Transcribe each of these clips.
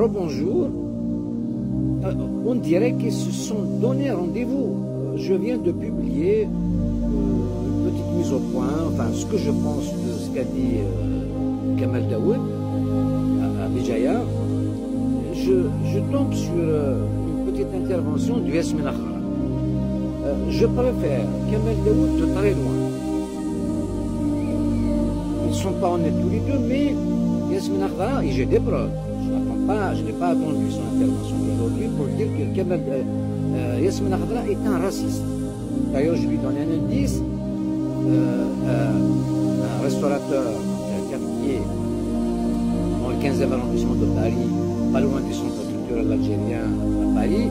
rebonjour. On dirait qu'ils se sont donné rendez-vous. Je viens de publier une petite mise au point, enfin ce que je pense de ce qu'a dit Kamal Daoud à Béjaïa. Je tombe sur une petite intervention du Yasmine Akhra. Je préfère Kamal Daoud de très loin. Ils ne sont pas honnêtes tous les deux, mais Yasmine Akhra, et j'ai des preuves. Je n'ai pas attendu son intervention aujourd'hui pour dire que Yasmine Akhra est un raciste. D'ailleurs, je lui donne un indice. Un restaurateur, un quartier dans le 15e arrondissement de Paris, pas loin du centre culturel algérien à Paris,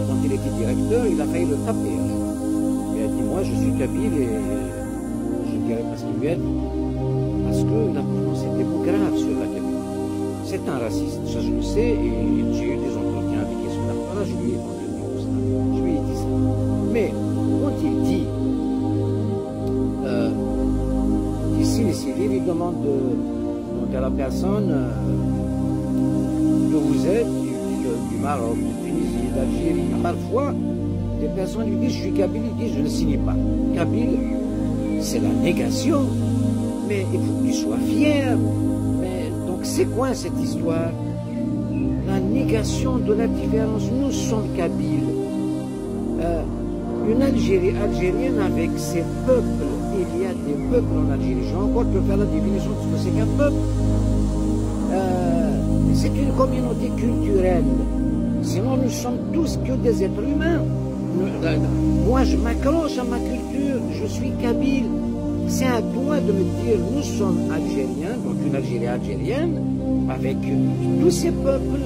quand il était directeur, il a failli le taper. Il a dit, moi je suis kabyle et je dirais parce qu'il lui a dit, parce qu'il a prononcé des mots graves sur la Kabylie. C'est un raciste, ça je le sais, et j'ai eu des entretiens avec Yasmine Akhra, je lui ai entendu ça, je lui ai dit ça. Mais quand il dit, ici les civils, il demande donc à la personne d'où vous êtes, du Maroc, de Tunisie, d'Algérie. Parfois, des personnes lui disent, je suis kabyle, il dit, je ne signe pas. Kabyle, c'est la négation, mais il faut que tu sois fier. Donc c'est quoi cette histoire? La négation de la différence. Nous sommes kabyles. Une Algérie algérienne avec ses peuples. Il y a des peuples en Algérie. Je vais encore te faire la définition de ce que c'est qu'un peuple. C'est une communauté culturelle. Sinon, nous sommes tous que des êtres humains. Moi, je m'accroche à ma culture. Je suis kabyle. C'est à toi de me dire, nous sommes algériens, donc une Algérie algérienne, avec tous ces peuples.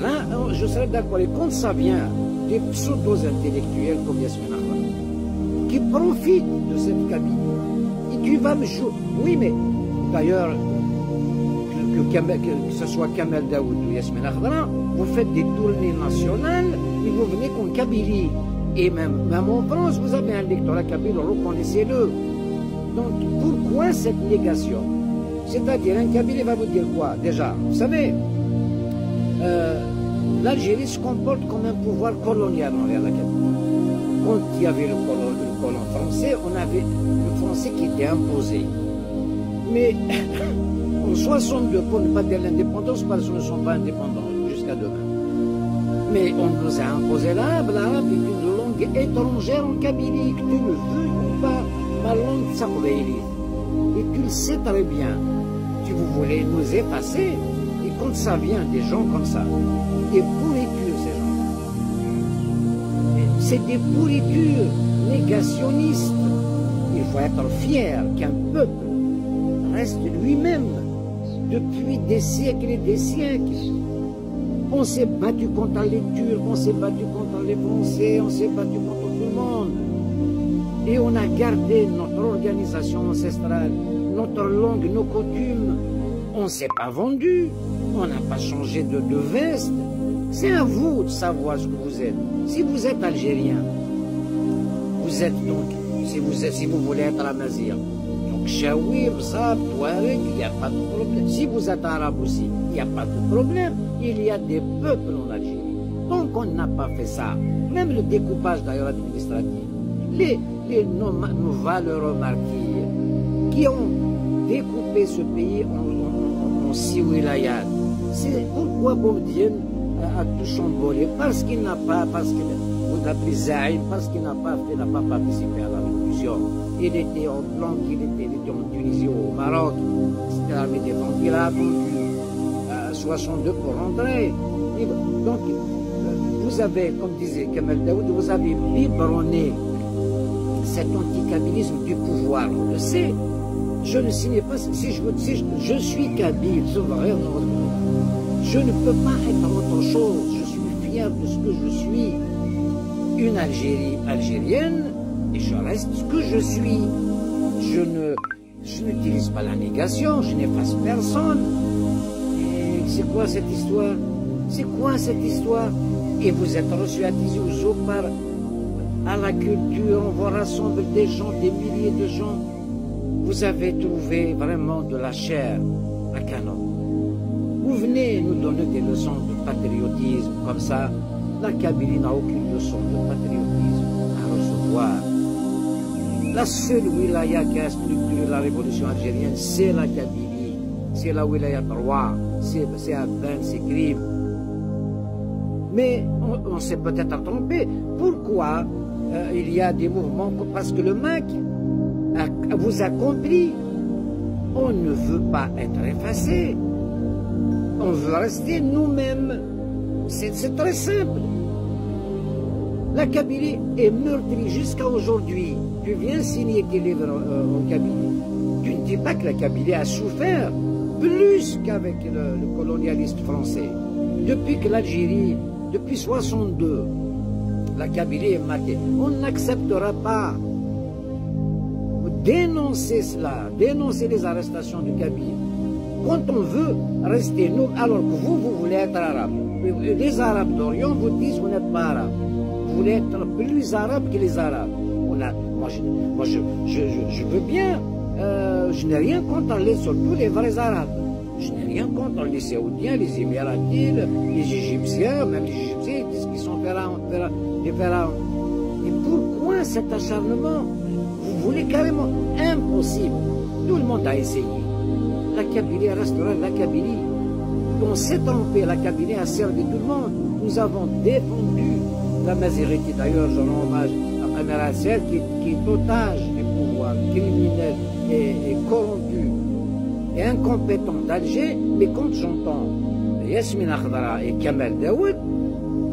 Là, je serais d'accord. Et quand ça vient des pseudo-intellectuels comme Yasmine Akhra, qui profitent de cette Kabylie, et tu vas me jouer. Oui, mais d'ailleurs, que ce soit Kamal Daoud ou Yasmine Akhra, vous faites des tournées nationales et vous venez qu'en Kabylie. Et même en France, vous avez un lectorat kabyle, reconnaissez-le. Donc, pourquoi cette négation? C'est-à-dire, un Kabyle va vous dire quoi? Déjà, vous savez, l'Algérie se comporte comme un pouvoir colonial envers la Kabylie. Quand il y avait le colon français, on avait le français qui était imposé. Mais en 62, pour ne pas dire l'indépendance, parce que nous ne sommes pas indépendants jusqu'à demain. Mais on nous a imposé l'arabe. L'arabe est une langue étrangère en Kabylie, que tu le veux ou pas. Ma langue s'appelle. Et tu le sais très bien. Si vous voulez nous effacer, et quand ça vient des gens comme ça, des pourritures, ces gens-là. C'est des pourritures négationnistes. Il faut être fier qu'un peuple reste lui-même depuis des siècles et des siècles. On s'est battu contre les Turcs, on s'est battu contre les Français, on s'est battu contre tout le monde. Et on a gardé notre organisation ancestrale, notre langue, nos coutumes. On ne s'est pas vendu, on n'a pas changé de veste. C'est à vous de savoir ce que vous êtes. Si vous êtes algérien, vous êtes donc, si vous voulez être amazigh, donc Chaoui, Bzab, Touareg, il n'y a pas de problème. Si vous êtes arabe aussi, il n'y a pas de problème. Il y a des peuples en Algérie. Tant qu'on n'a pas fait ça, même le découpage d'ailleurs administratif, nos valeureux martyrs qui ont découpé ce pays en 6 wilayats. C'est pourquoi Boumediene a tout chamboulé, parce qu'il n'a pas, parce qu'il n'a pas participé à la révolution. Il était en blanc, il était en Tunisie, au Maroc, c'était l'armée défense. Il a attendu 62 pour rentrer. Et donc, vous avez, comme disait Kamal Daoud, vous avez biberonné cet anticabylisme du pouvoir, on le sait. Je ne signe pas, si je suis kabyle, souverain, je ne peux pas être autre chose. Je suis fier de ce que je suis. Une Algérie algérienne, et je reste ce que je suis. Je n'utilise pas la négation, je n'efface personne. Et c'est quoi cette histoire? C'est quoi cette histoire? Et vous êtes reçus à Tizi Ouzou par à la culture, on vous rassemble des gens, des milliers de gens. Vous avez trouvé vraiment de la chair à canon. Vous venez nous donner des leçons de patriotisme, comme ça, la Kabylie n'a aucune leçon de patriotisme à recevoir. La seule wilaya qui a structuré la révolution algérienne, c'est la Kabylie. C'est la wilaya 3, c'est à Ben, c'est Krim. Mais on s'est peut-être trompé. Pourquoi il y a des mouvements? Parce que le MAC vous a compris. On ne veut pas être effacé. On veut rester nous-mêmes. C'est très simple. La Kabylie est meurtrie jusqu'à aujourd'hui. Tu viens signer tes livres en Kabylie. Tu ne dis pas que la Kabylie a souffert plus qu'avec le colonialiste français. Depuis que l'Algérie, depuis 62, la Kabylie est matée. On n'acceptera pas. Dénoncer cela, dénoncer les arrestations de Kabylie. Quand on veut rester nous, alors que vous voulez être arabe. Les Arabes d'Orient vous disent vous n'êtes pas arabe. Vous voulez être plus arabe que les Arabes. Moi, je veux bien, je n'ai rien contre surtout les vrais Arabes. Je n'ai rien contre les Saoudiens, les Émiratis, les Égyptiens, même les Égyptiens disent qu'ils sont des pharaons. Et pourquoi cet acharnement? Vous voulez carrément, impossible. Tout le monde a essayé. La Kabylie restera la Kabylie. On s'est trompé, la Kabylie a servi tout le monde. Nous avons défendu la Maziriti. D'ailleurs, je rends hommage à Amira Ser qui est otage des pouvoirs criminels et corrompus et incompétents d'Alger. Mais quand j'entends Yasmina Khadra et Kamel Daoud,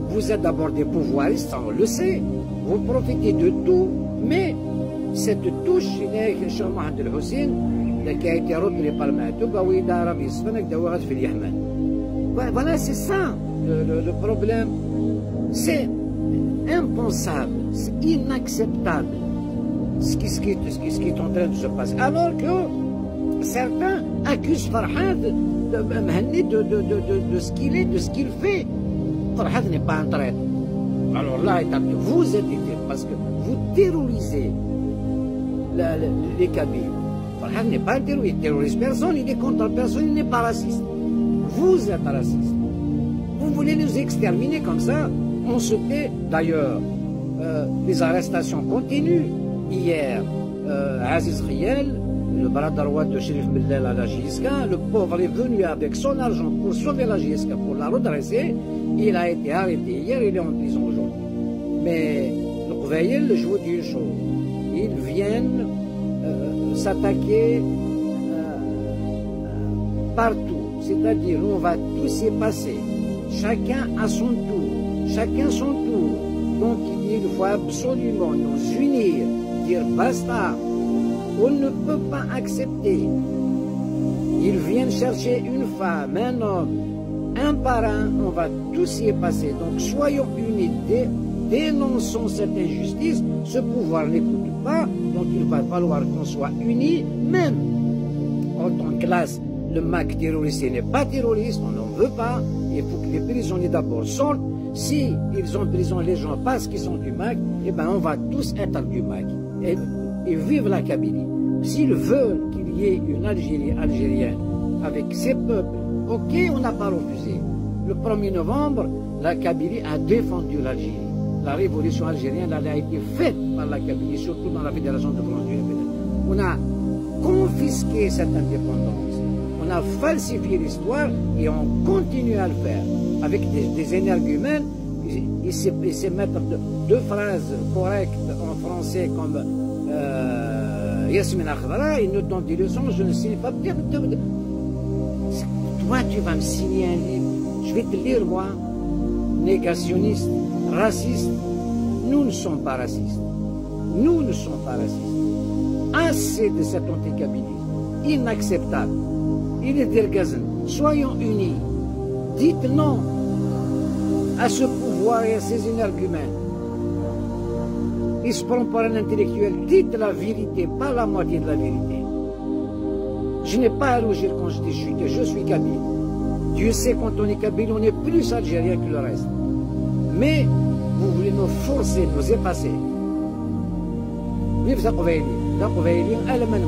vous êtes d'abord des pouvoiristes, on le sait. Vous profitez de tout, mais cette touche chez Mohamed El Hussein qui a été repris par le Matoub, voilà, c'est ça le problème. C'est impensable, c'est inacceptable ce qui est en train de se passer. Alors que certains accusent Farhad de ce qu'il est, de ce qu'il fait. Farhad n'est pas un traître. Alors là, vous êtes parce que vous terrorisez les Kabyles. Farhad n'est pas un terroriste, il ne terrorise personne, il est contre personne, il n'est pas raciste. Vous êtes raciste. Vous voulez nous exterminer comme ça? On se tait. D'ailleurs, les arrestations continuent. Hier, Aziz Riel, le bras droit de Chérif Mellel à la JSK, le pauvre est venu avec son argent pour sauver la JSK, pour la redresser. Il a été arrêté hier, il est en prison aujourd'hui. Mais le Qvaïl, je vous dis une chose, ils viennent s'attaquer partout. C'est-à-dire, on va tous y passer. Chacun à son tour. Chacun son tour. Donc, il faut absolument nous unir, dire basta. On ne peut pas accepter. Ils viennent chercher une femme, un homme, un par un. On va tous y passer. Donc, soyons unis. Dénonçons cette injustice. Ce pouvoir n'écoute pas. Donc, il va falloir qu'on soit unis, même quand on classe le MAC terroriste n'est pas terroriste, on n'en veut pas. Il faut que les prisonniers d'abord sortent. Si ils ont prison les gens parce qu'ils sont du MAC, eh ben on va tous être du MAC. Et vive la Kabylie. S'ils veulent qu'il y ait une Algérie algérienne avec ses peuples, ok, on n'a pas refusé. Le 1er novembre, la Kabylie a défendu l'Algérie. La révolution algérienne, elle a été faite par la Kabylie, surtout dans la Fédération de France du FNL. On a confisqué cette indépendance. On a falsifié l'histoire et on continue à le faire avec des énergumènes. Ils se mettent deux phrases correctes en français comme Yasmina Khadra, ils nous donnent des leçons, je ne sais pas. Toi, tu vas me signer un livre, je vais te lire moi, négationniste, raciste. Nous ne sommes pas racistes. Nous ne sommes pas racistes. Assez de cet anticabylisme, inacceptable. Il est d'Ergazen. Soyons unis. Dites non à ce pouvoir et à ces énergumènes. Ils se prennent pour un intellectuel. Dites la vérité, pas la moitié de la vérité. Je n'ai pas à rougir quand je dis je suis kabyle. Dieu sait quand on est kabyle, on est plus algérien que le reste. Mais vous voulez nous forcer, nous effacer. Vive Zaqvaïli, Zaqvaïli, elle-même.